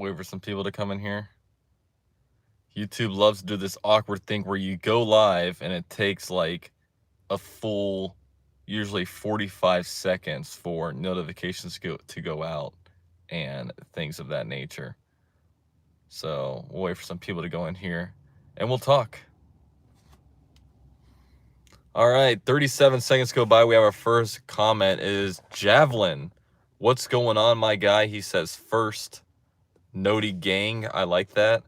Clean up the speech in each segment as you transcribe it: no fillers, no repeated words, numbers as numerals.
Wait for some people to come in here. YouTube loves to do this awkward thing where you go live and it takes like a full, usually 45 seconds for notifications to go out and things of that nature. So we'll wait for some people to go in here and we'll talk. All right, 37 seconds go by. We have our first comment. It is Javelin. What's going on, my guy? He says first. Noti gang. I like that.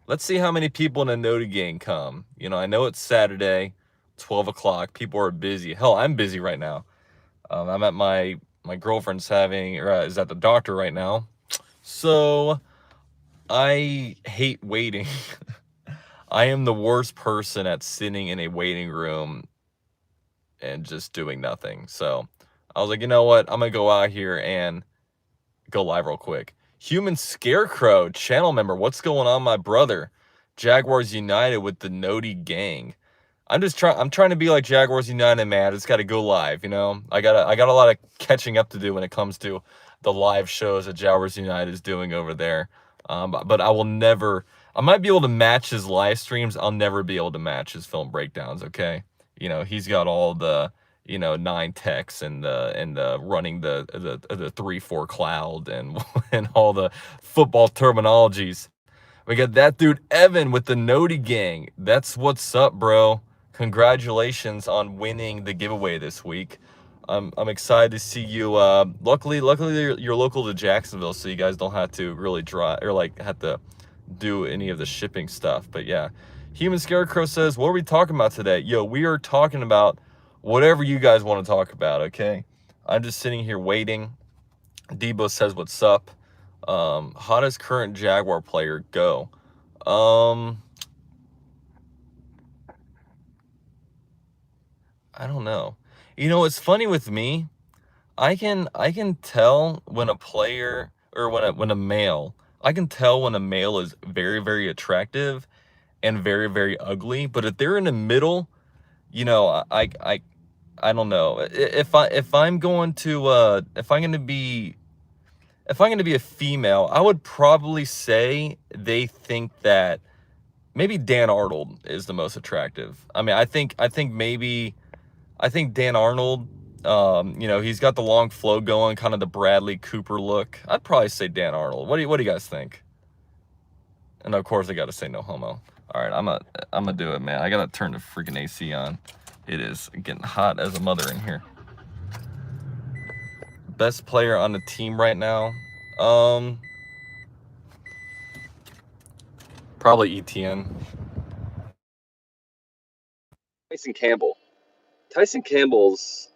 Let's see how many people in a Noti gang come. You know, I know it's Saturday, 12 o'clock. People are busy. Hell, I'm busy right now. I'm at my girlfriend's is at the doctor right now. So I hate waiting. I am the worst person at sitting in a waiting room and just doing nothing. So I was like, you know what? I'm going to go out here and go live real quick. Human Scarecrow, channel member. What's going on, my brother? Jaguars United with the Noti gang. I'm trying to be like Jaguars United, man. I just got to go live, you know? I got a lot of catching up to do when it comes to the live shows that Jaguars United is doing over there. But I will never, I might be able to match his live streams. I'll never be able to match his film breakdowns, okay? You know, he's got all the, 9 techs and the running the 3-4 cloud and and all the football terminologies. We got that dude Evan with the Noti gang. That's what's up, bro. Congratulations on winning the giveaway this week. I'm excited to see you. Luckily you're local to Jacksonville, so you guys don't have to really drive or like have to do any of the shipping stuff. But yeah, Human Scarecrow says, what are we talking about today? Yo, we are talking about whatever you guys want to talk about, okay? I'm just sitting here waiting. Debo says, what's up? Hottest current Jaguar player, go. I don't know. You know, it's funny with me. I can tell when a player or when a male, I can tell when a male is very, very attractive and very, very ugly. But if they're in the middle, you know, I don't know. If I'm going to if I'm going to be a female, I would probably say they think that maybe Dan Arnold is the most attractive. I mean, I think Dan Arnold, he's got the long flow going, kind of the Bradley Cooper look. I'd probably say Dan Arnold. What do you guys think? And of course, I got to say no homo. All right, I'm gonna do it, man. I gotta turn the freaking AC on. It is getting hot as a mother in here. Best player on the team right now, probably ETN. Tyson Campbell. Tyson Campbell's,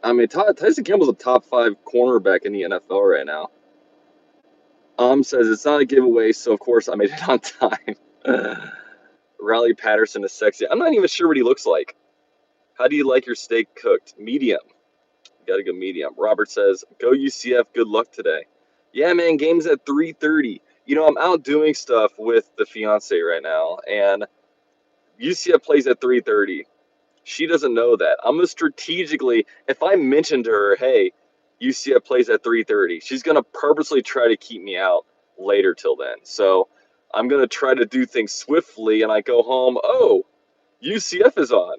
Tyson Campbell's a top 5 cornerback in the NFL right now. Says it's not a giveaway, so of course I made it on time. Riley Patterson is sexy. I'm not even sure what he looks like. How do you like your steak cooked? Medium. Gotta go medium. Robert says, go UCF, good luck today. Yeah, man, game's at 3:30. You know, I'm out doing stuff with the fiance right now, and UCF plays at 3:30. She doesn't know that. I'm gonna strategically, if I mention to her, hey, UCF plays at 3:30, she's gonna purposely try to keep me out later till then. So I'm gonna try to do things swiftly, and I go home. Oh, UCF is on,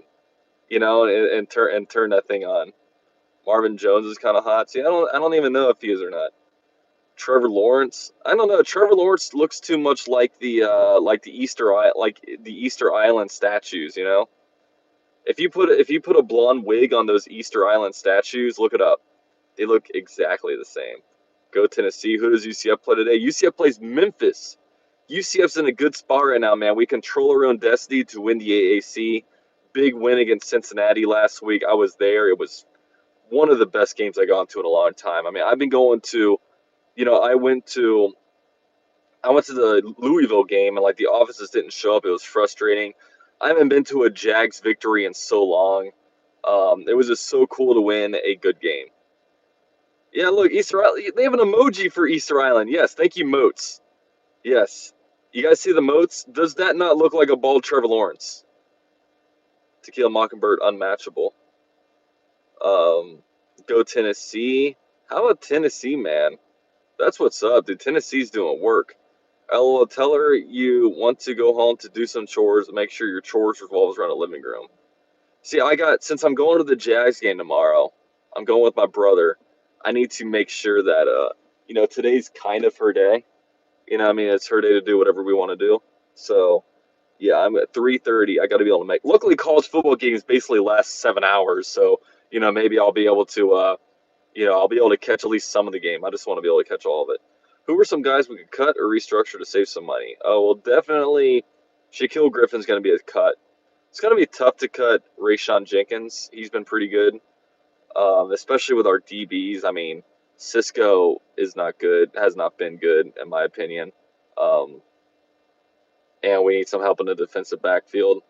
and turn that thing on. Marvin Jones is kind of hot. See, I don't even know if he is or not. Trevor Lawrence, I don't know. Trevor Lawrence looks too much like the Easter Island statues, you know. If you put a blonde wig on those Easter Island statues, look it up. They look exactly the same. Go Tennessee. Who does UCF play today? UCF plays Memphis. UCF's in a good spot right now, man. We control our own destiny to win the AAC. Big win against Cincinnati last week. I was there. It was one of the best games I've gone to in a long time. I mean, I've been going to, I went to the Louisville game and like the offices didn't show up. It was frustrating. I haven't been to a Jags victory in so long. It was just so cool to win a good game. Yeah, look, Easter Island. They have an emoji for Easter Island. Yes, thank you, Moats. Yes. You guys see the Moats? Does that not look like a bald Trevor Lawrence? To Kill a Mockingbird, unmatchable. Go Tennessee. How about Tennessee, man? That's what's up, dude. Tennessee's doing work. LOL, tell her you want to go home to do some chores. Make sure your chores revolves around a living room. See, since I'm going to the Jags game tomorrow, I'm going with my brother. I need to make sure that today's kind of her day. I mean, it's her day to do whatever we want to do. So yeah, I'm at 3:30. I got to be able to make. Luckily, college football games basically last 7 hours, so maybe I'll be able to I'll be able to catch at least some of the game. I just want to be able to catch all of it. Who are some guys we could cut or restructure to save some money? Oh well, definitely Shaquille Griffin's going to be a cut. It's going to be tough to cut Rayshon Jenkins. He's been pretty good, especially with our DBs. I mean, Cisco is not good, has not been good, in my opinion. Um, and we need some help in the defensive backfield.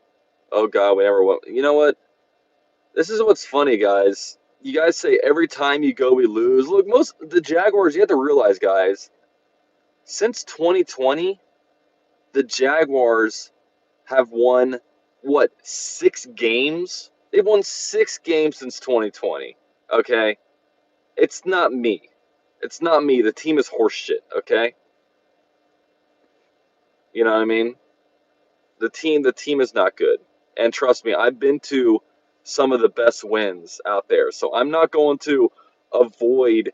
Oh, God, we never went. You know what? This is what's funny, guys. You guys say every time you go, we lose. Look, most the Jaguars, you have to realize, guys, since 2020, the Jaguars have won, what, 6 games? They've won 6 games since 2020. Okay? It's not me. It's not me. The team is horseshit, okay? You know what I mean? The team is not good. And trust me, I've been to some of the best wins out there. So I'm not going to avoid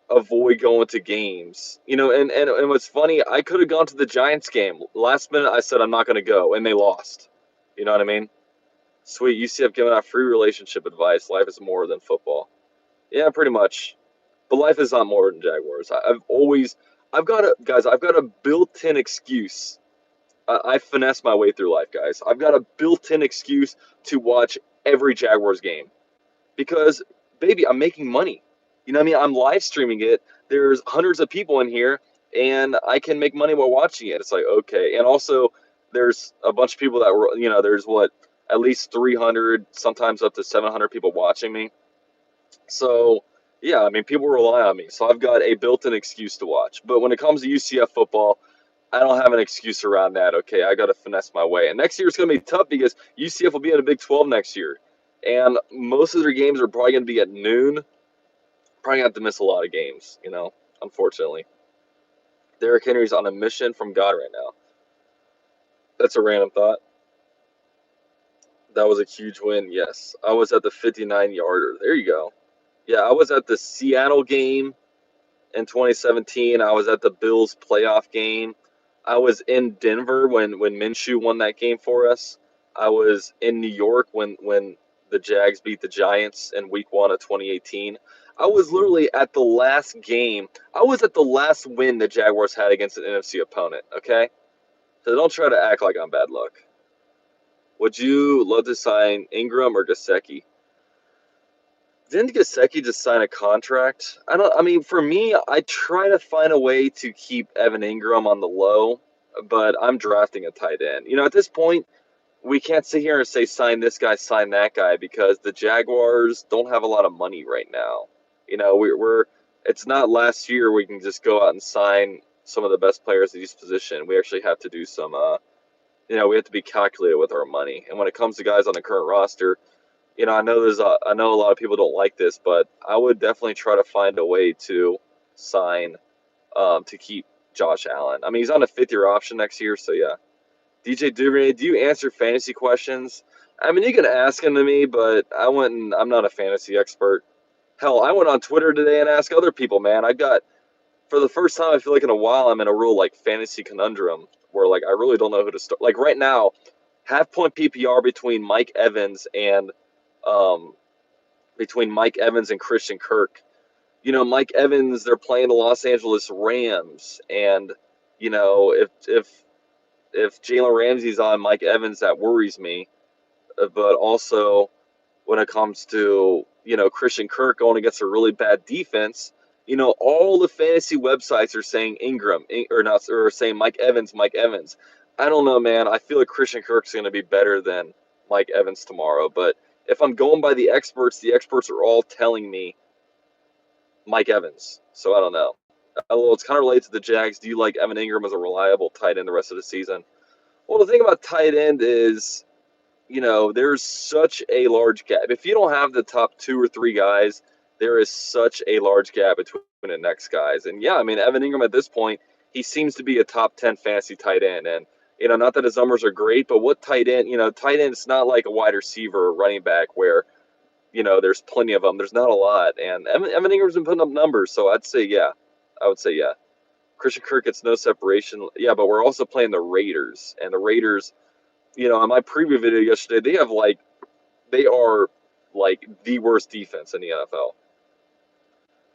going to games. And what's funny, I could have gone to the Giants game. Last minute I said I'm not going to go and they lost. You know what I mean? Sweet, UCF giving out free relationship advice. Life is more than football. Yeah, pretty much. But life is not more than Jaguars. I've got a built-in excuse. I finesse my way through life, guys. I've got a built-in excuse to watch every Jaguars game because, baby, I'm making money. You know what I mean? I'm live streaming it. There's hundreds of people in here, and I can make money while watching it. It's like, okay. And also, there's a bunch of people that were, there's at least 300, sometimes up to 700 people watching me. So, yeah, I mean, people rely on me. So I've got a built-in excuse to watch. But when it comes to UCF football, I don't have an excuse around that, okay? I got to finesse my way. And next year it's going to be tough because UCF will be in a Big 12 next year. And most of their games are probably going to be at noon. Probably going to have to miss a lot of games, unfortunately. Derrick Henry's on a mission from God right now. That's a random thought. That was a huge win, yes. I was at the 59-yarder. There you go. Yeah, I was at the Seattle game in 2017. I was at the Bills playoff game. I was in Denver when Minshew won that game for us. I was in New York when the Jags beat the Giants in Week 1 of 2018. I was literally at the last game. I was at the last win the Jaguars had against an NFC opponent, okay? So don't try to act like I'm bad luck. Would you love to sign Ingram or Gesicki? Didn't Gesicki just sign a contract? I mean, for me, I try to find a way to keep Evan Ingram on the low, but I'm drafting a tight end. At this point, we can't sit here and say sign this guy, sign that guy, because the Jaguars don't have a lot of money right now. We're it's not last year we can just go out and sign some of the best players at each position. We actually have to do some we have to be calculated with our money. And when it comes to guys on the current roster, I know I know a lot of people don't like this, but I would definitely try to find a way to sign to keep Josh Allen. I mean, he's on a 5th-year option next year, so yeah. DJ Duvernay, do you answer fantasy questions? I mean, you can ask them to me, but I'm not a fantasy expert. Hell, I went on Twitter today and asked other people, man. For the first time, I feel like in a while, I'm in a real, fantasy conundrum where, I really don't know who to start. Like, right now, half-point PPR between Mike Evans and Christian Kirk. Mike Evans, they're playing the Los Angeles Rams, and if Jalen Ramsey's on Mike Evans, that worries me. But also, when it comes to Christian Kirk going against a really bad defense, all the fantasy websites are saying Ingram or saying Mike Evans, Mike Evans. I don't know, man. I feel like Christian Kirk's going to be better than Mike Evans tomorrow. But if I'm going by the experts are all telling me Mike Evans. So I don't know. Well, it's kind of related to the Jags. Do you like Evan Ingram as a reliable tight end the rest of the season? Well, the thing about tight end is, there's such a large gap. If you don't have the top 2 or 3 guys, there is such a large gap between the next guys. And yeah, I mean, Evan Ingram at this point, he seems to be a top 10 fantasy tight end. And, not that his numbers are great, but what tight end, tight end's not like a wide receiver or running back where, there's plenty of them. There's not a lot. And Evan Ingram's been putting up numbers. So I'd say, yeah. I would say, yeah. Christian Kirk gets no separation. Yeah, but we're also playing the Raiders. And the Raiders, on my preview video yesterday, they are like the worst defense in the NFL.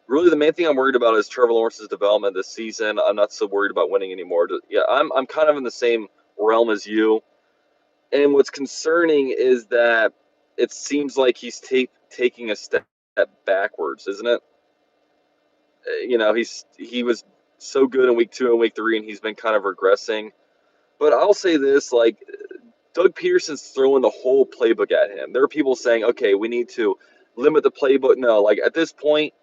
Really, the main thing I'm worried about is Trevor Lawrence's development this season. I'm not so worried about winning anymore. Yeah, I'm kind of in the same realm as you. And what's concerning is that it seems like he's taking a step backwards, isn't it? He was so good in week 2 and week 3, and he's been kind of regressing. But I'll say this, like, Doug Peterson's throwing the whole playbook at him. There are people saying, okay, we need to limit the playbook. No, like, at this point,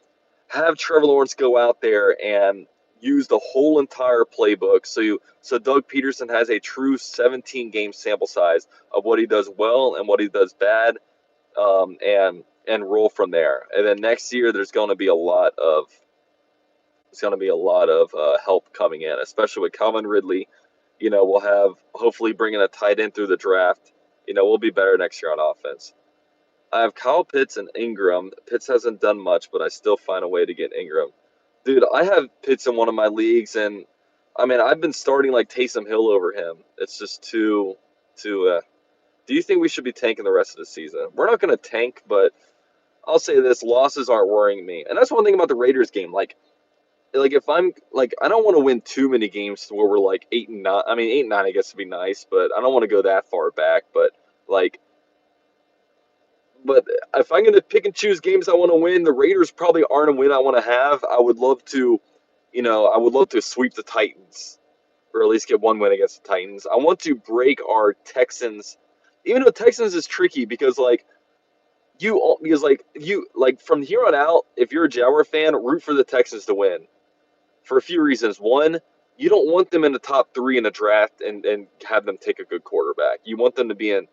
have Trevor Lawrence go out there and use the whole entire playbook so Doug Peterson has a true 17-game sample size of what he does well and what he does bad, and roll from there. And then next year there's going to be a lot of help coming in, especially with Calvin Ridley. We'll have hopefully bringing a tight end through the draft. We'll be better next year on offense. I have Kyle Pitts and Ingram. Pitts hasn't done much, but I still find a way to get Ingram. Dude, I have Pitts in one of my leagues, and I mean, I've been starting like Taysom Hill over him. It's just too. Do you think we should be tanking the rest of the season? We're not going to tank, but I'll say this: losses aren't worrying me, and that's one thing about the Raiders game. Like if I'm like, I don't want to win too many games where we're like 8-9. I mean, 8-9, I guess would be nice, but I don't want to go that far back. But if I'm going to pick and choose games I want to win, the Raiders probably aren't a win I want to have. I would love to, sweep the Titans, or at least get one win against the Titans. I want to break our Texans, even though Texans is tricky because from here on out, if you're a Jaguar fan, root for the Texans to win for a few reasons. One, you don't want them in the top 3 in the draft and have them take a good quarterback. You want them to be in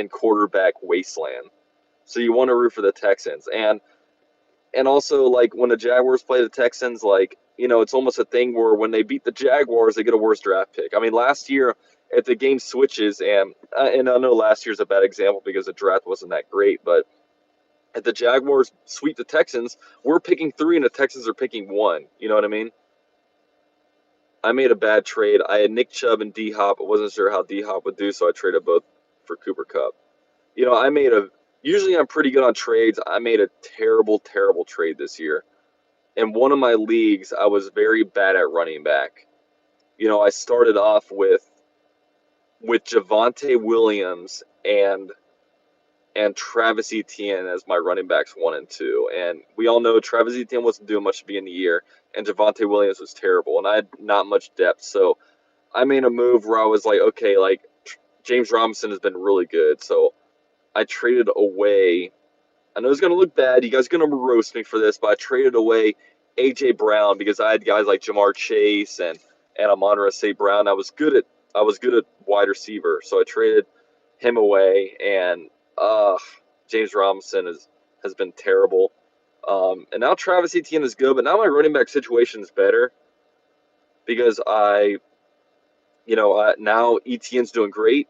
quarterback wasteland. So you want to root for the Texans. And also, like, when the Jaguars play the Texans, like, it's almost a thing where when they beat the Jaguars, they get a worse draft pick. I mean, last year, if the game switches, and I know last year's a bad example because the draft wasn't that great, but if the Jaguars sweep the Texans, we're picking 3 and the Texans are picking 1. You know what I mean? I made a bad trade. I had Nick Chubb and D-Hop. I wasn't sure how D-Hop would do, so I traded both for Cooper Kupp. Usually I'm pretty good on trades. I made a terrible, terrible trade this year. In one of my leagues, I was very bad at running back. I started off with Javonte Williams and Travis Etienne as my running backs 1 and 2. And we all know Travis Etienne wasn't doing much to be in the year, and Javonte Williams was terrible, and I had not much depth. So I made a move where I was like, okay, like, James Robinson has been really good, so I traded away. I know it's going to look bad. You guys are going to roast me for this, but I traded away A.J. Brown because I had guys like Jamar Chase and Amon-Ra St. Brown. I was good at wide receiver, so I traded him away. And James Robinson has been terrible. And now Travis Etienne is good, but now my running back situation is better because now Etienne's doing great.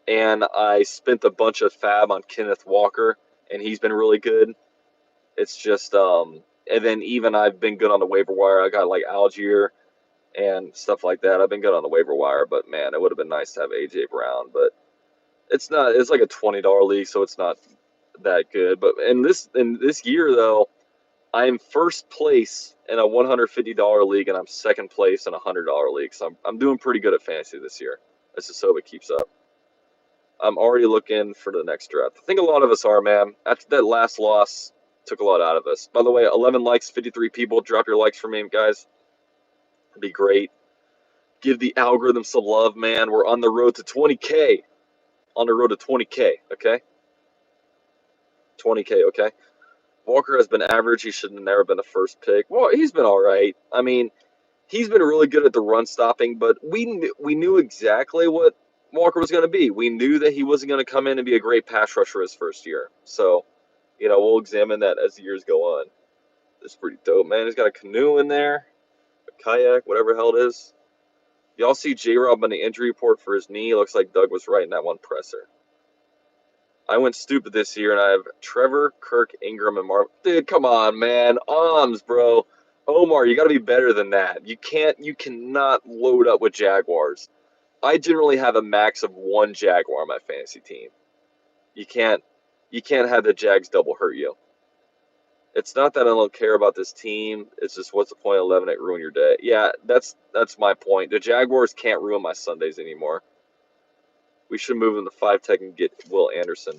And I spent a bunch of fab on Kenneth Walker, and he's been really good. It's just, and then even I've been good on the waiver wire. I got like Algier and stuff like that. I've been good on the waiver wire, but man, it would have been nice to have A.J. Brown. But it's not. It's like a $20 league, so it's not that good. But in this year, though, I'm first place in a $150 league, and I'm second place in a $100 league. So I'm doing pretty good at fantasy this year. Let's just hope it keeps up. I'm already looking for the next draft. I think a lot of us are, man. After that last loss, took a lot out of us. By the way, 11 likes, 53 people. Drop your likes for me, guys. It'd be great. Give the algorithm some love, man. We're on the road to 20K. On the road to 20K, okay? 20K, okay? Walker has been average. He should have never been a first pick. Well, he's been all right. I mean, he's been really good at the run stopping, but we knew exactly what Walker was going to be. We knew that he wasn't going to come in and be a great pass rusher his first year. So, we'll examine that as the years go on. It's pretty dope, man. He's got a canoe in there, a kayak, whatever the hell it is. Y'all see J-Rob on the injury report for his knee? Looks like Doug was right in that one presser. I went stupid this year, and I have Trevor, Kirk, Ingram, and Marv. Dude, come on, man. Arms, bro. Omar, you got to be better than that. You cannot load up with Jaguars. I generally have a max of one Jaguar on my fantasy team. You can't have the Jags double hurt you. It's not that I don't care about this team. It's just what's the point of 11-8 ruin your day? Yeah, that's my point. The Jaguars can't ruin my Sundays anymore. We should move them to 5-tech and get Will Anderson.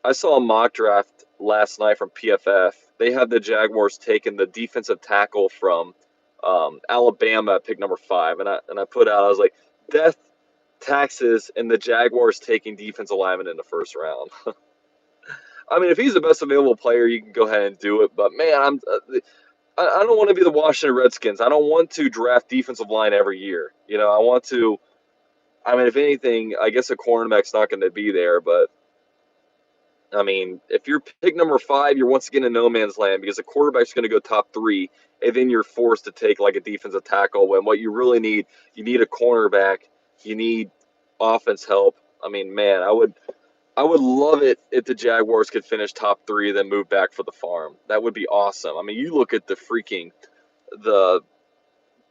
I saw a mock draft last night from PFF. They had the Jaguars taking the defensive tackle from Alabama at pick number 5, and I put out, I was like, death, taxes, and the Jaguars taking defensive lineman in the first round. I mean, if he's the best available player, you can go ahead and do it. But man, I don't want to be the Washington Redskins. I don't want to draft defensive line every year. You know, I want to. I mean, if anything, I guess a cornerback's not going to be there, but I mean, if you're pick number 5, you're once again in no man's land because the quarterback's going to go top 3, and then you're forced to take like a defensive tackle when what you really need, you need a cornerback, you need offense help. I mean, man, I would love it if the Jaguars could finish top 3, then move back for the farm. That would be awesome. I mean, you look at the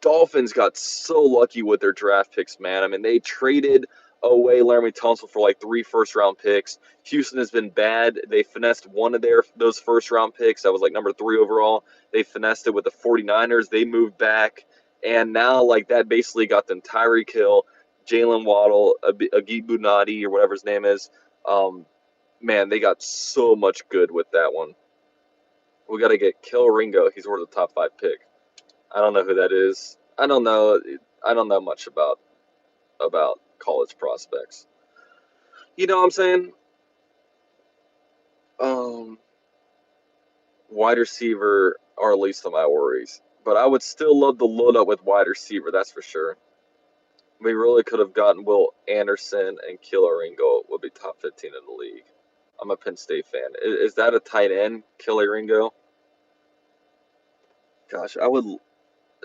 Dolphins got so lucky with their draft picks, man. I mean, they traded away Laramie Tunsil for like 3 first-round picks. Houston has been bad. They finessed one of those first-round picks. That was like number 3 overall. They finessed it with the 49ers. They moved back. And now, like, that basically got them Tyreek Hill, Jalen Waddle, Agib Bunadi, or whatever his name is. Man, they got so much good with that one. We got to get Kill Ringo. He's worth the top 5 pick. I don't know who that is. I don't know much about college prospects. You know what I'm saying? Wide receiver are least of my worries, but I would still love to load up with wide receiver. That's for sure. We really could have gotten Will Anderson and Killer Ringo would be top 15 in the league. I'm a Penn State fan. Is that a tight end, Killer Ringo? Gosh,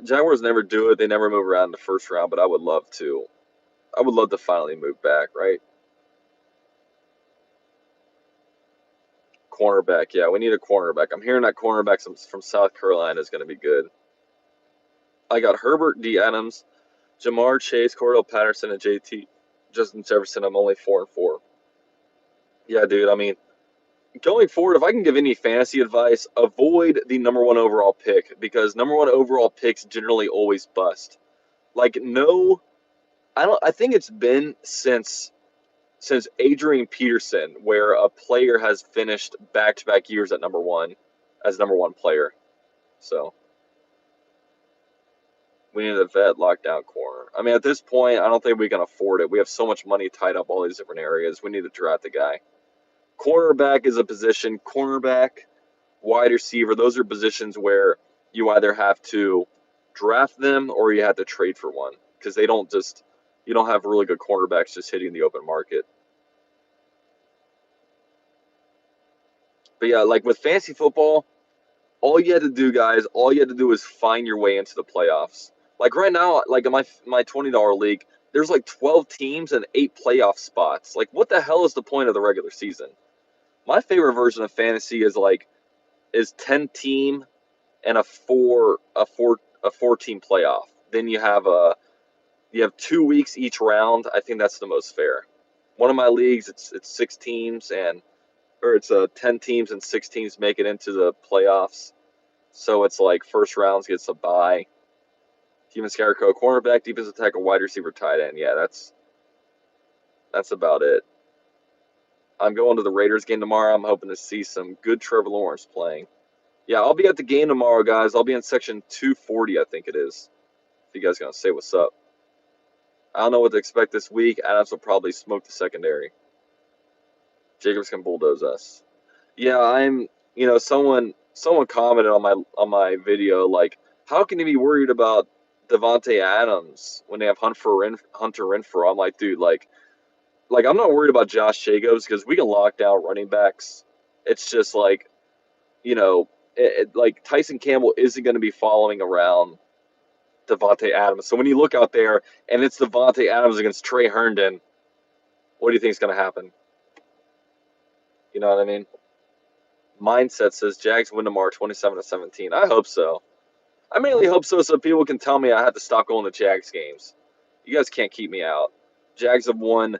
Jaguars never do it. They never move around in the first round, but I would love to. I would love to finally move back, right? Cornerback, yeah, we need a cornerback. I'm hearing that cornerback from South Carolina is going to be good. I got Herbert D. Adams, Jamar Chase, Cordell Patterson, and JT Justin Jefferson. I'm only 4-4. Yeah, dude. I mean, going forward, if I can give any fantasy advice, avoid the number 1 overall pick because number 1 overall picks generally always bust. Like, no, I think it's been since Adrian Peterson where a player has finished back-to-back years at number 1 as number 1 player. So we need a vet lockdown corner. I mean, at this point, I don't think we can afford it. We have so much money tied up all these different areas. We need to draft a guy. Cornerback is a position. Cornerback, wide receiver, those are positions where you either have to draft them or you have to trade for one because you don't have really good cornerbacks just hitting the open market. But yeah, like with fantasy football, all you had to do is find your way into the playoffs. Like right now, like in my $20 league, there's like 12 teams and 8 playoff spots. Like what the hell is the point of the regular season? My favorite version of fantasy is 10 team and a four team playoff. Then you have 2 weeks each round. I think that's the most fair. One of my leagues, it's 6 teams or it's 10 teams and 6 teams make it into the playoffs. So it's like first rounds gets a bye. Team and Scarecrow, cornerback, defensive tackle, wide receiver, tight end. Yeah, that's about it. I'm going to the Raiders game tomorrow. I'm hoping to see some good Trevor Lawrence playing. Yeah, I'll be at the game tomorrow, guys. I'll be in section 240, I think it is. If you guys gonna say what's up. I don't know what to expect this week. Adams will probably smoke the secondary. Jacobs can bulldoze us. Yeah, someone commented on my video like, how can you be worried about Devontae Adams when they have Hunter Renfrow? I'm like, dude, like I'm not worried about Josh Jacobs because we can lock down running backs. It's just like, like Tyson Campbell isn't going to be following around Devontae Adams. So when you look out there and it's Devontae Adams against Trey Herndon, what do you think is going to happen? You know what I mean? Mindset says Jags win tomorrow 27-17. I hope so. I mainly hope so people can tell me I have to stop going to Jags games. You guys can't keep me out. Jags have won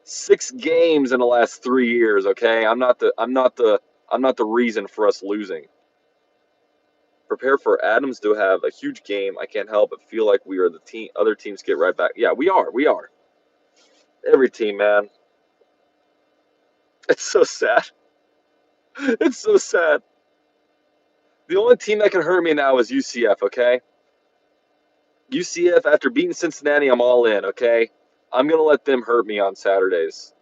6 games in the last 3 years, okay? I'm not the reason for us losing. Prepare for Adams to have a huge game. I can't help but feel like we are the team. Other teams get right back. Yeah, we are. We are. Every team, man. It's so sad. It's so sad. The only team that can hurt me now is UCF, okay? UCF, after beating Cincinnati, I'm all in, okay? I'm going to let them hurt me on Saturdays.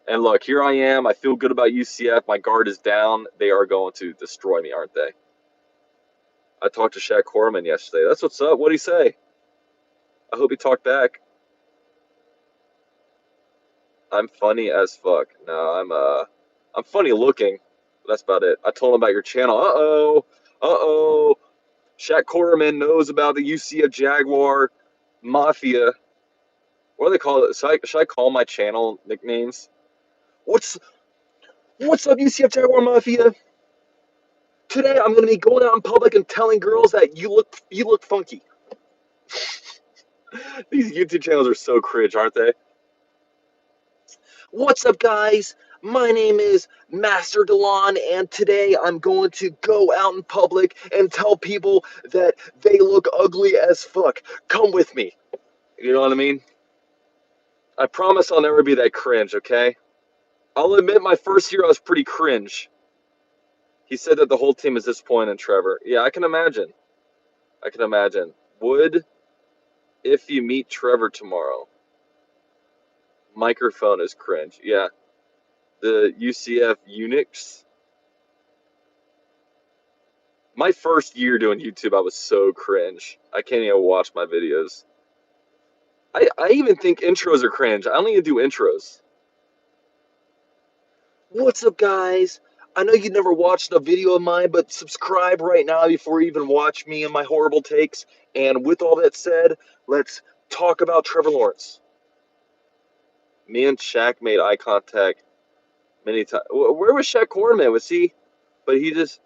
And look, here I am. I feel good about UCF. My guard is down. They are going to destroy me, aren't they? I talked to Shaq Corman yesterday. That's what's up. What'd he say? I hope he talked back. I'm funny as fuck. No, I'm funny looking. That's about it. I told him about your channel. Uh-oh. Shaq Corman knows about the UCF Jaguar Mafia. What do they call it? Should I call my channel nicknames? What's up, UCF Jaguar Mafia? Today I'm going to be going out in public and telling girls that you look funky. These YouTube channels are so cringe, aren't they? What's up, guys? My name is Master Delon, and today I'm going to go out in public and tell people that they look ugly as fuck. Come with me. You know what I mean? I promise I'll never be that cringe, okay? I'll admit my first year I was pretty cringe. He said that the whole team is disappointed in Trevor. Yeah, I can imagine. Would if you meet Trevor tomorrow. Microphone is cringe. Yeah. The UCF Unix. My first year doing YouTube, I was so cringe. I can't even watch my videos. I even think intros are cringe. I don't even do intros. What's up, guys? I know you never watched a video of mine, but subscribe right now before you even watch me and my horrible takes. And with all that said, let's talk about Trevor Lawrence. Me and Shaq made eye contact many times. Where was Shaq Corman? Was he? But he just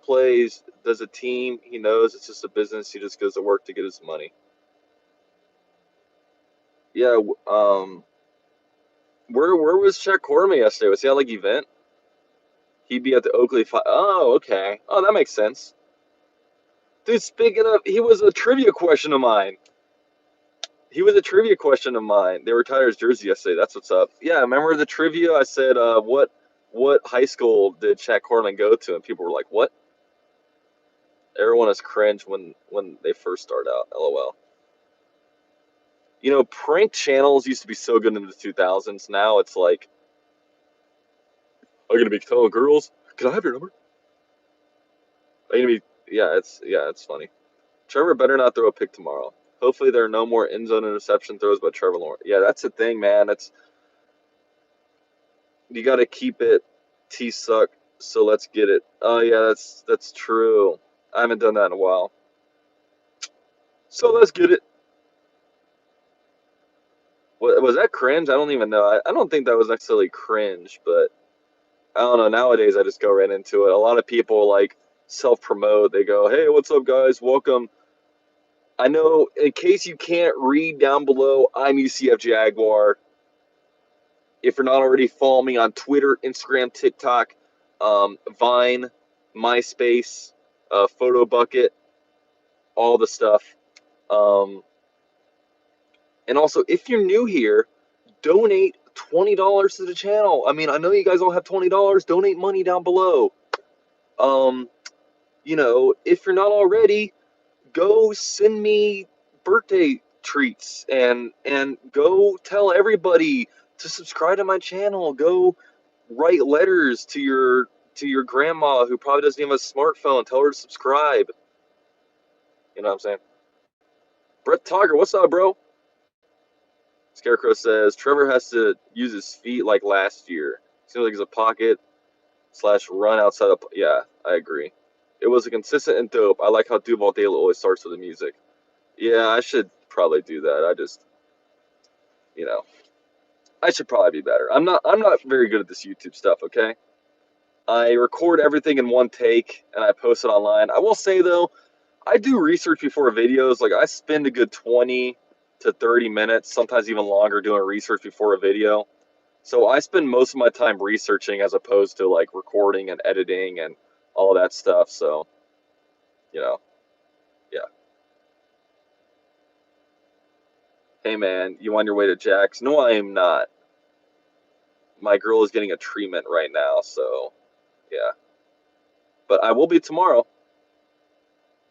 plays. Does a team? He knows it's just a business. He just goes to work to get his money. Yeah. Where was Shaq Corman yesterday? Was he at like event? He'd be at the Oakley. Oh, okay. Oh, that makes sense. Dude, speaking of, he was a trivia question of mine. They retired his jersey yesterday. That's what's up. Yeah, remember the trivia? I said, what high school did Shaq Corman go to? And people were like, what? Everyone is cringe when they first start out. LOL. You know, prank channels used to be so good in the 2000s. Now it's like, are you gonna be telling girls? Can I have your number? Are you gonna be? Yeah, it's funny. Trevor better not throw a pick tomorrow. Hopefully there are no more end zone interception throws by Trevor Lawrence. Yeah, that's the thing, man. You got to keep it T-suck. So let's get it. Oh yeah, that's true. I haven't done that in a while. So let's get it. Was that cringe? I don't even know. I don't think that was necessarily cringe, but I don't know. Nowadays, I just go right into it. A lot of people like self-promote. They go, "Hey, what's up, guys? Welcome." I know, in case you can't read down below, I'm UCF Jaguar. If you're not already following me on Twitter, Instagram, TikTok, Vine, MySpace, Photo Bucket, all the stuff. And also, if you're new here, donate $20 to the channel. I mean, I know you guys all have $20. Donate money down below. You know, if you're not already, go send me birthday treats and go tell everybody to subscribe to my channel. Go write letters to your grandma who probably doesn't even have a smartphone. Tell her to subscribe. You know what I'm saying? Brett Togger, what's up, bro? Scarecrow says Trevor has to use his feet like last year. Seems like he's a pocket / run outside of. Yeah, I agree. It was a consistent and dope. I like how Duval Daily always starts with the music. Yeah, I should probably do that. You know, I should probably be better. I'm not very good at this YouTube stuff, okay? I record everything in one take and I post it online. I will say though, I do research before videos. Like I spend a good 20 to 30 minutes, sometimes even longer doing research before a video. So I spend most of my time researching as opposed to like recording and editing and all that stuff. So, you know, yeah. Hey man, you on your way to Jax? No, I am not. My girl is getting a treatment right now, so yeah. But I will be tomorrow.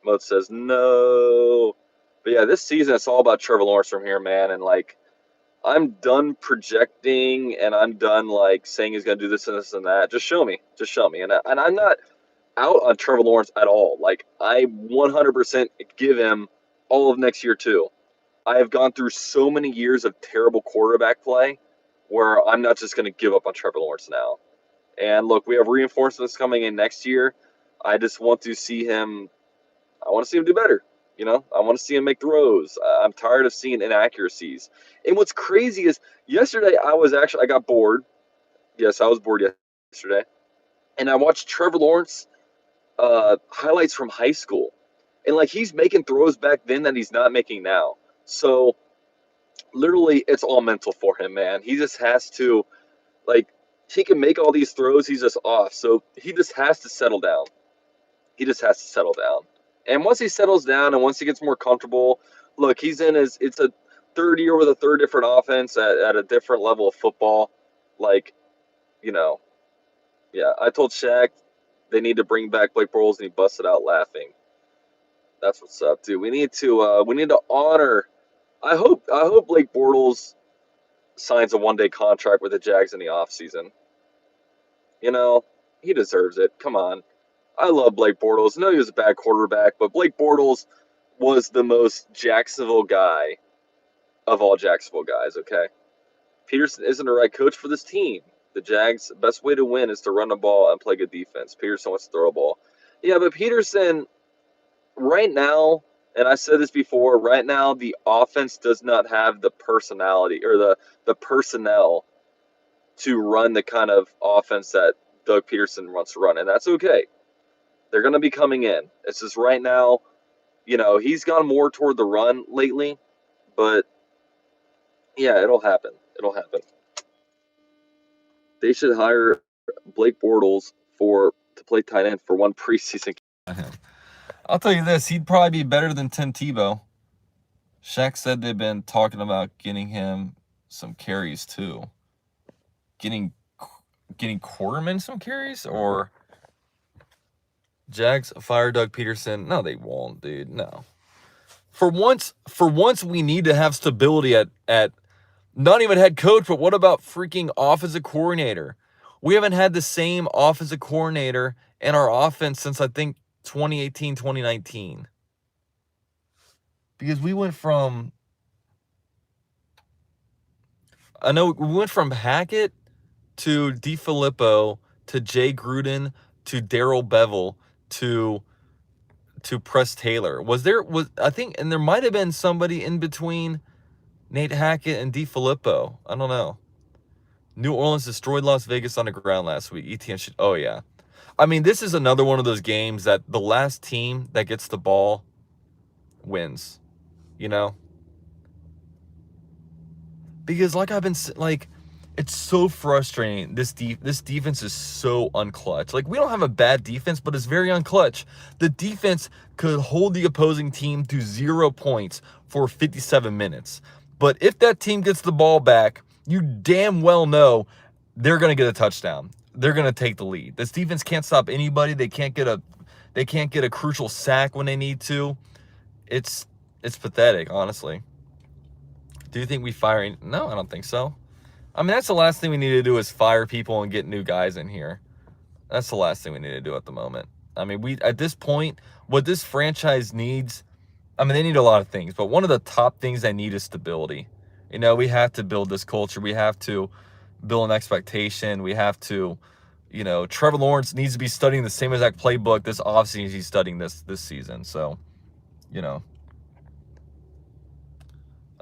Mode says no. But yeah, this season it's all about Trevor Lawrence from here, man. And like, I'm done projecting, and I'm done like saying he's gonna do this and this and that. Just show me, just show me. And I'm not out on Trevor Lawrence at all. Like I 100% give him all of next year too. I have gone through so many years of terrible quarterback play, where I'm not just gonna give up on Trevor Lawrence now. And look, we have reinforcements coming in next year. I just want to see him. I want to see him do better. I want to see him make throws. I'm tired of seeing inaccuracies. And what's crazy is yesterday I got bored. Yes, I was bored yesterday. And I watched Trevor Lawrence highlights from high school. And like he's making throws back then that he's not making now. So literally it's all mental for him, man. He just has to like he can make all these throws, he's just off. So he just has to settle down. He just has to settle down. And once he settles down and once he gets more comfortable, look, it's a third year with a third different offense at a different level of football. Like, you know, yeah, I told Shaq they need to bring back Blake Bortles and he busted out laughing. That's what's up, dude. We need to honor. I hope Blake Bortles signs a 1-day contract with the Jags in the offseason. He deserves it. Come on. I love Blake Bortles. I know he was a bad quarterback, but Blake Bortles was the most Jacksonville guy of all Jacksonville guys, okay? Peterson isn't the right coach for this team. The Jags' best way to win is to run the ball and play good defense. Peterson wants to throw a ball. Yeah, but Peterson, right now, and I said this before, right now the offense does not have the personality or the personnel to run the kind of offense that Doug Peterson wants to run, and that's okay. They're going to be coming in. It's just right now, he's gone more toward the run lately, but yeah, it'll happen. It'll happen. They should hire Blake Bortles to play tight end for one preseason. I'll tell you this, he'd probably be better than Tim Tebow. Shaq said they've been talking about getting him some carries too. Getting Quarterman some carries, or Jags fire Doug Peterson? No, they won't, dude. No. For once, we need to have stability at not even head coach, but what about freaking offensive coordinator? We haven't had the same offensive coordinator in our offense since I think 2018, 2019. Because we went from Hackett to DeFilippo to Jay Gruden to Darrell Bevell to Press Taylor. I think, and there might have been somebody in between Nate Hackett and DeFilippo. I don't know. New Orleans destroyed Las Vegas on the ground last week. ETN should. Oh yeah. I mean, this is another one of those games that the last team that gets the ball wins. Because it's so frustrating. This defense is so unclutch. Like, we don't have a bad defense, but it's very unclutch. The defense could hold the opposing team to 0 points for 57 minutes. But if that team gets the ball back, you damn well know they're going to get a touchdown. They're going to take the lead. This defense can't stop anybody. They can't get a crucial sack when they need to. It's pathetic, honestly. Do you think we fire? No, I don't think so. I mean, that's the last thing we need to do is fire people and get new guys in here. That's the last thing we need to do at the moment. I mean, at this point, what this franchise needs, I mean, they need a lot of things, but one of the top things they need is stability. We have to build this culture. We have to build an expectation. We have to, You know, Trevor Lawrence needs to be studying the same exact playbook this offseason as he's studying this season. So, you know.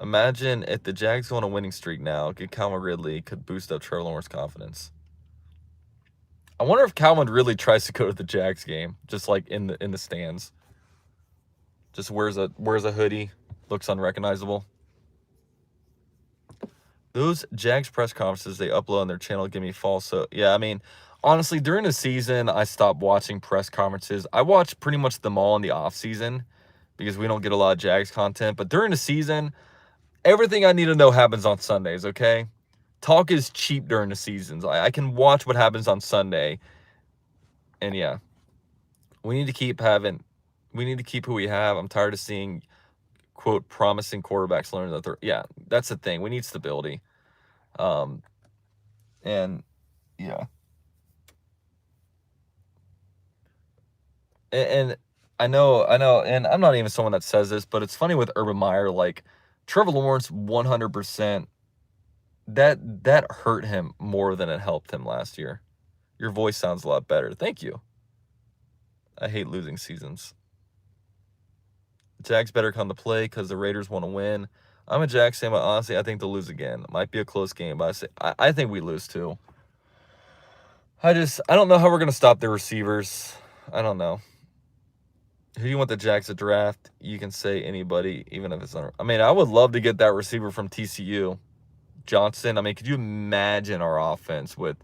Imagine if the Jags go on a winning streak now, get Calvin Ridley, could boost up Trevor Lawrence's confidence. I wonder if Calvin really tries to go to the Jags game, just like in the stands. Just wears a hoodie, looks unrecognizable. Those Jags press conferences they upload on their channel give me false. So yeah, I mean, honestly, during the season, I stopped watching press conferences. I watch pretty much them all in the off season because we don't get a lot of Jags content. But during the season, everything I need to know happens on Sundays. Okay, talk is cheap during the seasons. I can watch what happens on Sunday, and yeah, we need to keep who we have. I'm tired of seeing quote promising quarterbacks learn that they're that's the thing. We need stability. And yeah. And I know, and I'm not even someone that says this, but it's funny with Urban Meyer, like Trevor Lawrence 100%, that hurt him more than it helped him last year. Your voice sounds a lot better. Thank you. I hate losing seasons. Jags better come to play because the Raiders want to win. I'm a Jags fan, but honestly, I think they'll lose again. It might be a close game, but I think we lose too. I don't know how we're going to stop the receivers. I don't know. Who do you want the Jags to draft? You can say anybody, even if it's not. I mean, I would love to get that receiver from TCU, Johnston. I mean, could you imagine our offense with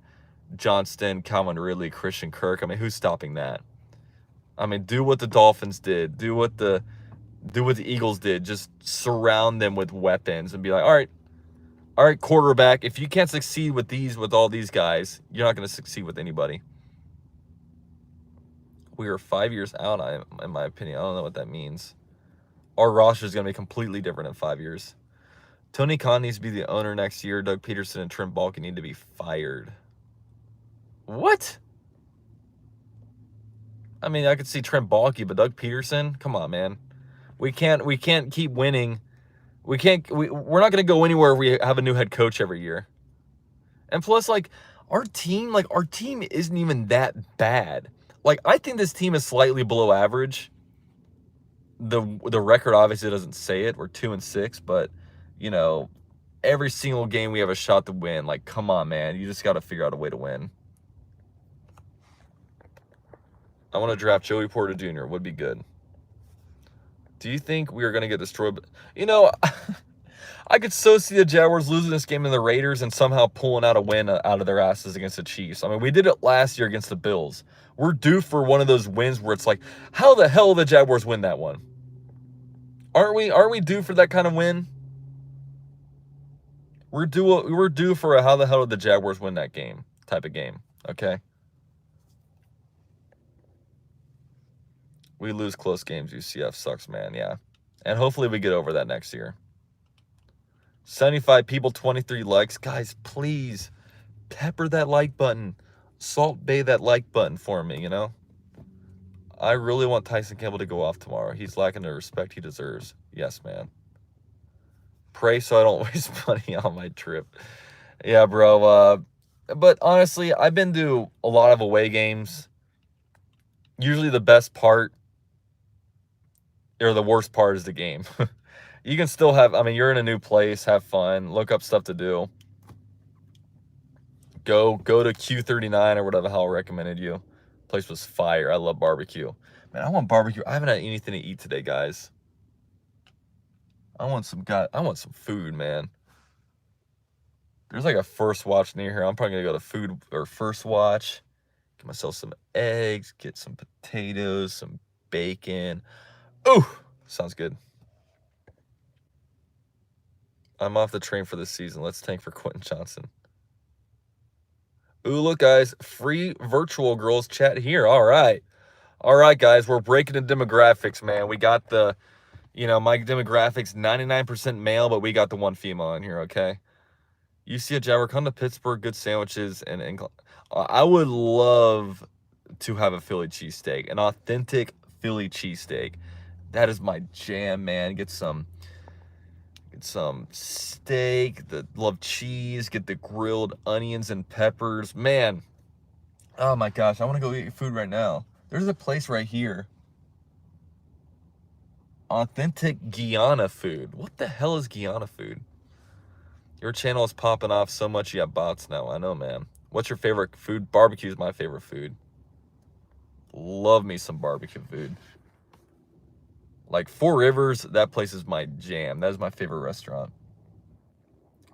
Johnston, Calvin Ridley, Christian Kirk? I mean, who's stopping that? I mean, do what the Dolphins did. Do what the Eagles did. Just surround them with weapons and be like, all right, quarterback. If you can't succeed with all these guys, you're not going to succeed with anybody. We are 5 years out, in my opinion. I don't know what that means. Our roster is going to be completely different in 5 years. Tony Khan needs to be the owner next year. Doug Peterson and Trent Baalke need to be fired. What? I mean, I could see Trent Baalke, but Doug Peterson? Come on, man. We can't keep winning. We're not going to go anywhere if we have a new head coach every year. And plus, like, our team isn't even that bad. Like, I think this team is slightly below average. The record obviously doesn't say it. We're 2-6, but, you know, every single game we have a shot to win. Like, come on, man. You just got to figure out a way to win. I want to draft Joey Porter Jr. Would be good. Do you think we are going to get destroyed? You know, I could so see the Jaguars losing this game to the Raiders and somehow pulling out a win out of their asses against the Chiefs. I mean, we did it last year against the Bills. We're due for one of those wins where it's like, how the hell did the Jaguars win that one? Aren't we due for that kind of win? We're due for a how the hell did the Jaguars win that game type of game, okay? We lose close games. UCF sucks, man, yeah. And hopefully we get over that next year. 75 people, 23 likes. Guys, please pepper that like button. Salt Bay that like button for me, you know? I really want Tyson Campbell to go off tomorrow. He's lacking the respect he deserves. Yes, man. Pray so I don't waste money on my trip. Yeah, bro. But honestly, I've been to a lot of away games. Usually the best part or the worst part is the game. You can still have, I mean, you're in a new place, have fun, look up stuff to do. Go to Q39 or whatever the hell I recommended you. Place was fire. I love barbecue. Man, I want barbecue. I haven't had anything to eat today, guys. I want some food, man. There's like a First Watch near here. I'm probably gonna go to food or First Watch. Get myself some eggs, get some potatoes, some bacon. Ooh, sounds good. I'm off the train for this season. Let's tank for Quentin Johnson. Ooh, look, guys. Free virtual girls chat here. All right, guys. We're breaking the demographics, man. We got the, my demographics, 99% male, but we got the one female in here, okay? You see a Jaguar, come to Pittsburgh, good sandwiches, and I would love to have a Philly cheesesteak, an authentic Philly cheesesteak. That is my jam, man. Get some steak, love cheese, get the grilled onions and peppers. Man, Oh my gosh, I want to go eat food right now. There's a place right here. Authentic Guyana food. What the hell is Guyana food? Your channel is popping off so much you have bots now. I know, man. What's your favorite food? Barbecue is my favorite food. Love me some barbecue food. Like Four Rivers, that place is my jam. That is my favorite restaurant.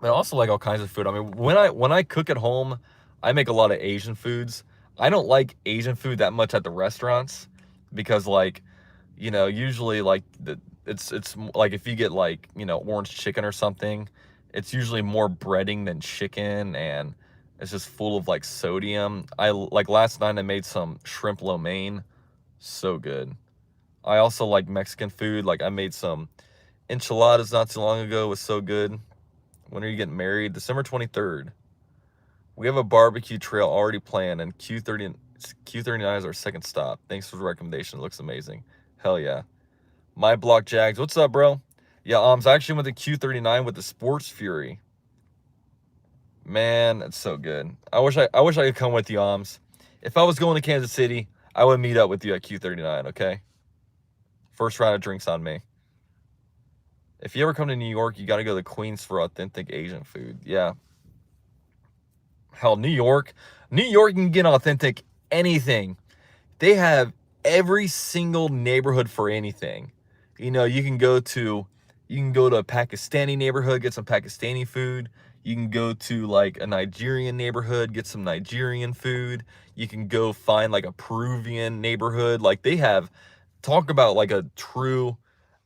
I also like all kinds of food. I mean, when I cook at home, I make a lot of Asian foods. I don't like Asian food that much at the restaurants because like, you know, usually like it's like if you get like, you know, orange chicken or something, it's usually more breading than chicken and it's just full of like sodium. I like last night I made some shrimp lo mein, so good. I also like Mexican food. Like I made some enchiladas not too long ago. It was so good. When are you getting married? December 23rd. We have a barbecue trail already planned, and Q39 is our second stop. Thanks for the recommendation. It looks amazing. Hell yeah. My block Jags. What's up, bro? Yeah, I actually went to Q39 with the Sports Fury. Man, that's so good. I wish I could come with you, If I was going to Kansas City, I would meet up with you at Q39, okay? First round of drinks on me. If you ever come to New York, you got to go to Queens for authentic Asian food. Yeah. Hell, New York, you can get authentic anything. They have every single neighborhood for anything. You know, you can go to a Pakistani neighborhood, get some Pakistani food. You can go to like a Nigerian neighborhood, get some Nigerian food. You can go find like a Peruvian neighborhood. Like they have, talk about like a true,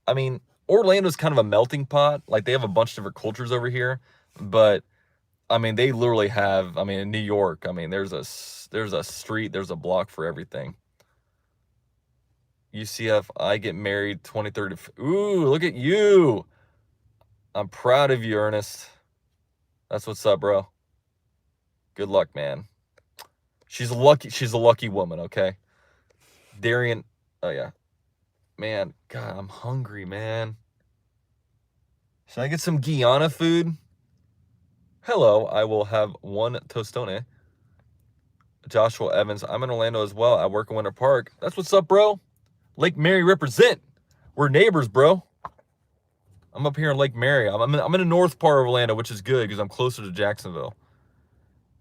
I mean, Orlando's kind of a melting pot. Like they have a bunch of different cultures over here, but I mean, they literally have, I mean, in New York, I mean, there's a street, there's a block for everything. UCF, I get married 23rd. Ooh, look at you. I'm proud of you, Ernest. That's what's up, bro. Good luck, man. She's a lucky woman, okay? Darian, oh yeah. Man, God, I'm hungry, man. Should I get some Guyana food? Hello, I will have one tostone. Joshua Evans, I'm in Orlando as well. I work in Winter Park. That's what's up, bro. Lake Mary represent. We're neighbors, bro. I'm up here in Lake Mary. I'm in the north part of Orlando, which is good because I'm closer to Jacksonville.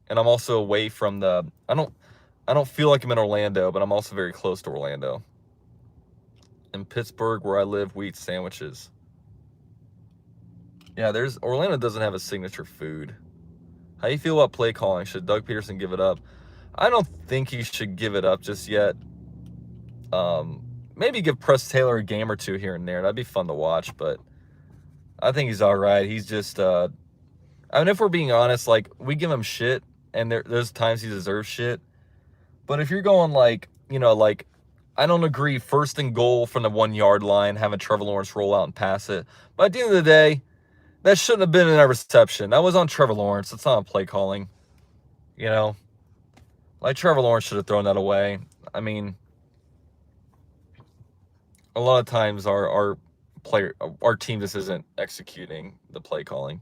And I'm also away from the, I don't feel like I'm in Orlando, but I'm also very close to Orlando. In Pittsburgh, where I live, we eat sandwiches. Yeah, Orlando doesn't have a signature food. How do you feel about play calling? Should Doug Peterson give it up? I don't think he should give it up just yet. Maybe give Press Taylor a game or two here and there. That'd be fun to watch, but I think he's all right. He's just, I mean, if we're being honest, like, we give him shit, and there's times he deserves shit. But if you're going, like, you know, like, I don't agree, 1st and goal from the 1 yard line, having Trevor Lawrence roll out and pass it. But at the end of the day, that shouldn't have been an interception. That was on Trevor Lawrence. It's not on play calling. You know? Like, Trevor Lawrence should have thrown that away. I mean, a lot of times our team just isn't executing the play calling.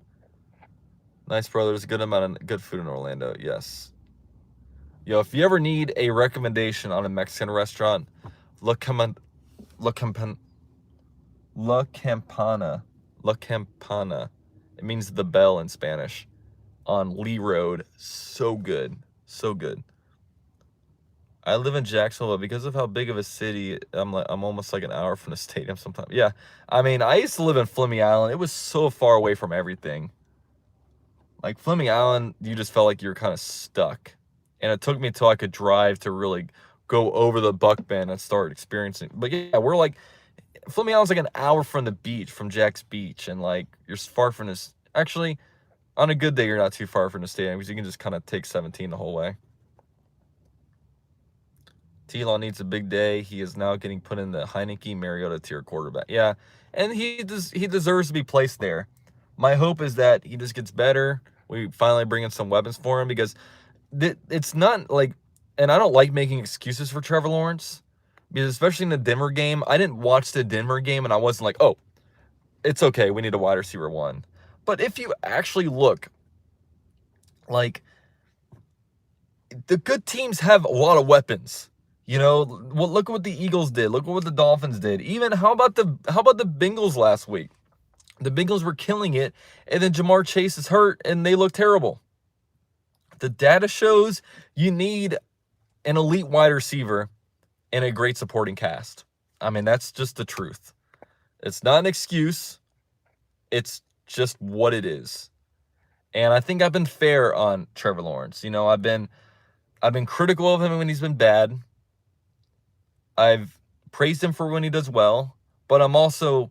Nice, brother. There's a good amount of good food in Orlando. Yes. Yo, if you ever need a recommendation on a Mexican restaurant, La Campana. It means the bell in Spanish. On Lee Road. So good. So good. I live in Jacksonville, but because of how big of a city, I'm almost like an hour from the stadium sometimes. Yeah. I mean, I used to live in Fleming Island. It was so far away from everything. Like Fleming Island, you just felt like you were kind of stuck. And it took me until I could drive to really go over the Buck Bend and start experiencing. But yeah, we're like, Fleming Island's like an hour from the beach, from Jack's Beach. And like, you're far from this. Actually, on a good day, you're not too far from the stadium because you can just kind of take 17 the whole way. T-Law needs a big day. He is now getting put in the Heineke Mariota tier quarterback. Yeah, and he deserves to be placed there. My hope is that he just gets better. We finally bring in some weapons for him because it's not like, and I don't like making excuses for Trevor Lawrence because especially in the Denver game, I didn't watch the Denver game and I wasn't like, oh, it's okay. We need a wide receiver 1. But if you actually look, like, the good teams have a lot of weapons. You know, well, look what the Eagles did. Look what the Dolphins did. Even how about the Bengals last week? The Bengals were killing it, and then Jamar Chase is hurt, and they look terrible. The data shows you need an elite wide receiver and a great supporting cast. I mean, that's just the truth. It's not an excuse. It's just what it is. And I think I've been fair on Trevor Lawrence. You know, I've been critical of him when he's been bad. I've praised him for when he does well, but I'm also,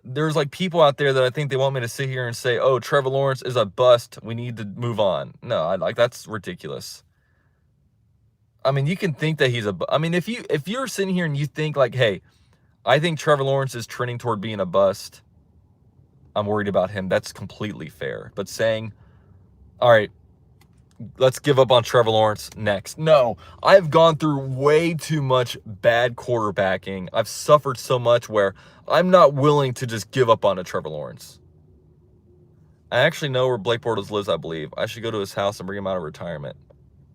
there's like people out there that I think they want me to sit here and say, oh, Trevor Lawrence is a bust, we need to move on. No, that's ridiculous. I mean, you can think that he's if you're sitting here and you think like, hey, I think Trevor Lawrence is trending toward being a bust, I'm worried about him, that's completely fair. But saying, all right, let's give up on Trevor Lawrence next. No, I've gone through way too much bad quarterbacking. I've suffered so much where I'm not willing to just give up on a Trevor Lawrence. I actually know where Blake Bortles lives, I believe. I should go to his house and bring him out of retirement.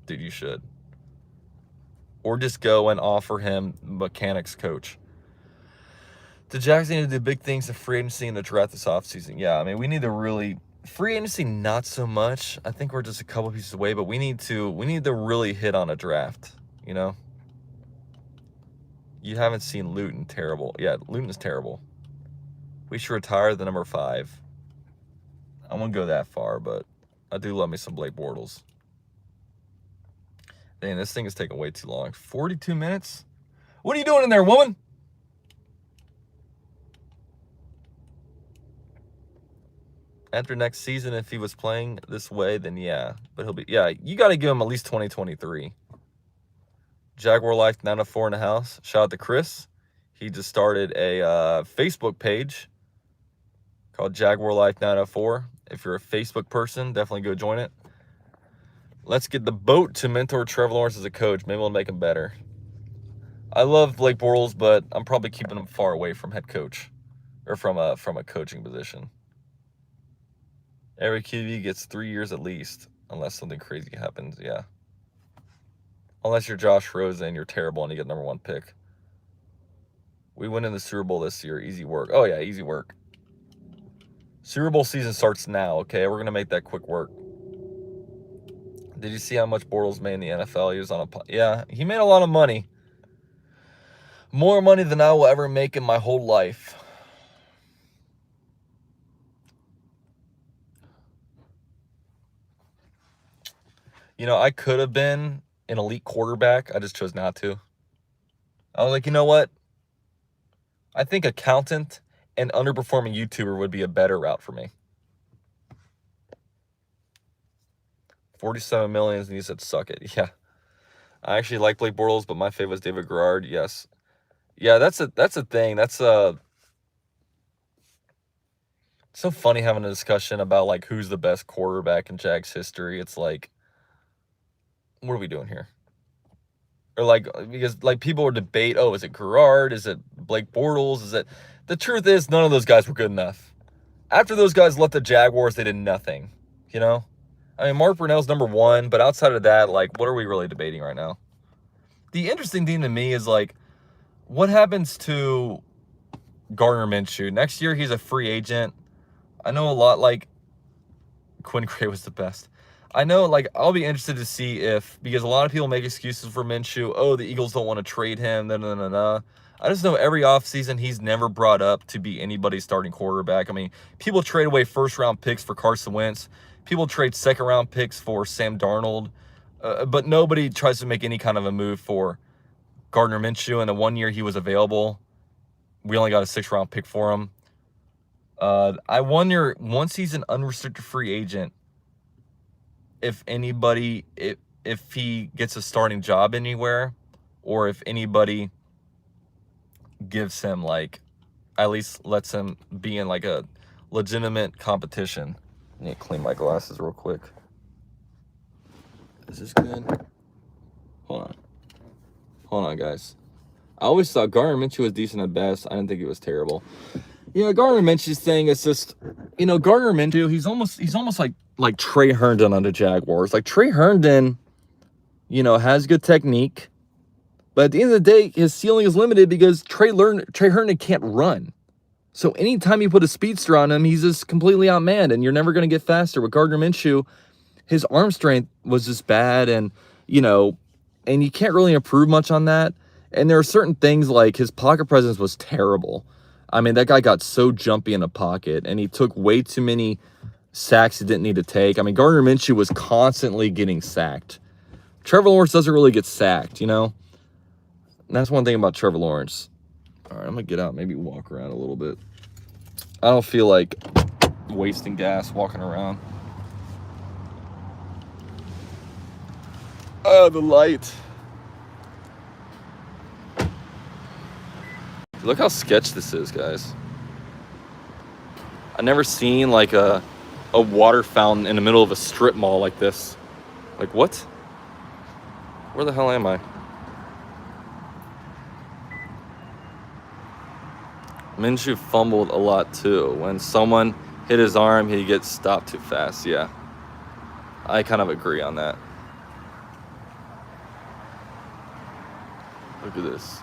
Dude, you should. Or just go and offer him mechanics coach. The Jags need to do big things in free agency and the draft this offseason. Yeah, I mean, we need to really... Free agency, not so much. I think we're just a couple pieces away, but we need to really hit on a draft, you know? You haven't seen Luton. Terrible. Yeah, Luton's terrible. We should retire the number 5. I won't go that far, but I do love me some Blake Bortles. Dang, this thing is taking way too long. 42 minutes? What are you doing in there, woman? After next season, if he was playing this way, then yeah. But he'll be, yeah, you got to give him at least 2023. Jaguar Life 904 in the house. Shout out to Chris. He just started a Facebook page called Jaguar Life 904. If you're a Facebook person, definitely go join it. Let's get the boat to mentor Trevor Lawrence as a coach. Maybe we'll make him better. I love Blake Bortles, but I'm probably keeping him far away from head coach or from a coaching position. Every QB gets 3 years at least, unless something crazy happens, yeah. Unless you're Josh Rosen and you're terrible and you get number 1 pick. We win in the Super Bowl this year. Easy work. Oh, yeah, easy work. Super Bowl season starts now, okay? We're going to make that quick work. Did you see how much Bortles made in the NFL? He was on a... Yeah, he made a lot of money. More money than I will ever make in my whole life. You know, I could have been an elite quarterback. I just chose not to. I was like, you know what? I think accountant and underperforming YouTuber would be a better route for me. 47 million, and you said suck it. Yeah. I actually like Blake Bortles, but my favorite was David Garrard. Yes. Yeah, that's a thing. That's so funny having a discussion about like who's the best quarterback in Jags history. It's like, what are we doing here? Or like, because like people would debate, oh, is it Garrard? Is it Blake Bortles? Is it... The truth is, none of those guys were good enough. After those guys left the Jaguars, they did nothing, you know? I mean, Mark Brunell's number 1, but outside of that, like, what are we really debating right now? The interesting thing to me is, like, what happens to Gardner Minshew? Next year, he's a free agent. I know a lot, like, Quinn Gray was the best. I know, like, I'll be interested to see if, because a lot of people make excuses for Minshew. Oh, the Eagles don't want to trade him. I just know every offseason he's never brought up to be anybody's starting quarterback. I mean, people trade away first-round picks for Carson Wentz. People trade second-round picks for Sam Darnold. But nobody tries to make any kind of a move for Gardner Minshew. And the 1 year he was available, we only got a 6th-round pick for him. I wonder, once he's an unrestricted free agent, if anybody, if he gets a starting job anywhere, or if anybody gives him, like, at least lets him be in, like, a legitimate competition. I need to clean my glasses real quick. Is this good? Hold on, guys. I always thought Gardner Minshew was decent at best. I didn't think he was terrible. Yeah, Gardner Minshew's thing is just, you know, Gardner Minshew, he's almost like Trey Herndon on the Jaguars. Like, Trey Herndon, has good technique. But at the end of the day, his ceiling is limited because Trey Herndon can't run. So anytime you put a speedster on him, he's just completely outmanned, and you're never going to get faster. With Gardner Minshew, his arm strength was just bad, and you can't really improve much on that. And there are certain things like his pocket presence was terrible. I mean, that guy got so jumpy in the pocket, and he took way too many sacks he didn't need to take. I mean, Gardner Minshew was constantly getting sacked. Trevor Lawrence doesn't really get sacked, And that's one thing about Trevor Lawrence. All right, I'm going to get out, maybe walk around a little bit. I don't feel like wasting gas walking around. Oh, the light. Look how sketch this is, guys. I've never seen like a water fountain in the middle of a strip mall like this. Like, what? Where the hell am I? Minshew fumbled a lot too. When someone hit his arm, he gets stopped too fast. Yeah, I kind of agree on that. Look at this.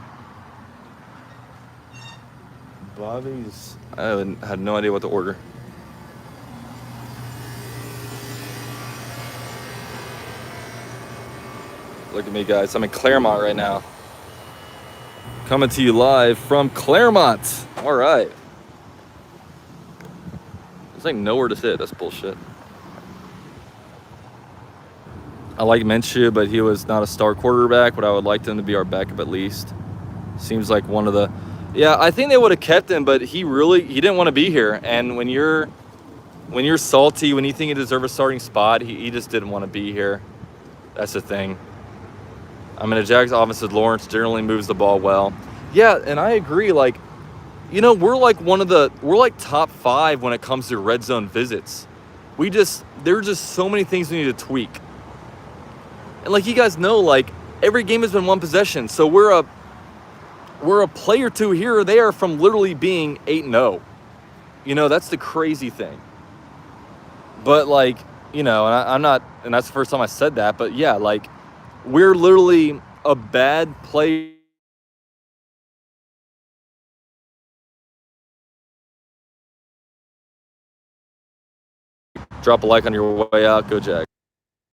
Bobby's. I had no idea what to order. Look at me, guys. I'm in Claremont right now. Coming to you live from Claremont. All right. There's like nowhere to sit. That's bullshit. I like Minshew, but he was not a star quarterback, but I would like him to be our backup at least. Seems like one of the... Yeah, I think they would have kept him, but he didn't want to be here. And when you're salty, when you think you deserve a starting spot, he just didn't want to be here. That's the thing. I mean, the Jags offense with Lawrence generally moves the ball well. Yeah, and I agree. Like, we're like top 5 when it comes to red zone visits. There are just so many things we need to tweak. And like you guys know, like every game has been one possession. So we're a play or two here or there from literally being 8-0. That's the crazy thing. But like, and I'm not, and that's the first time I said that, but yeah, like we're literally a bad play. Drop a like on your way out. Go Jags.